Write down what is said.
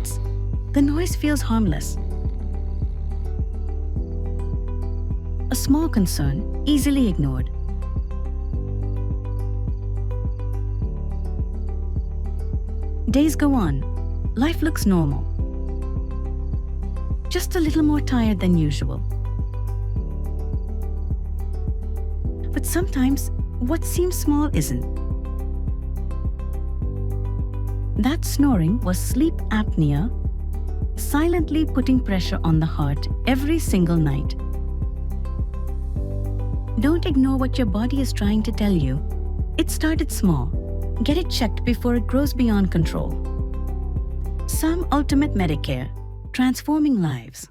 nights, the noise feels harmless. A small concern, easily ignored. Days go on. Life looks normal. Just a little more tired than usual. But sometimes, what seems small isn't. That snoring was sleep apnea, silently putting pressure on the heart every single night. Don't ignore what your body is trying to tell you. It started small. Get it checked before it grows beyond control. Some Ultimate Medicare, transforming lives.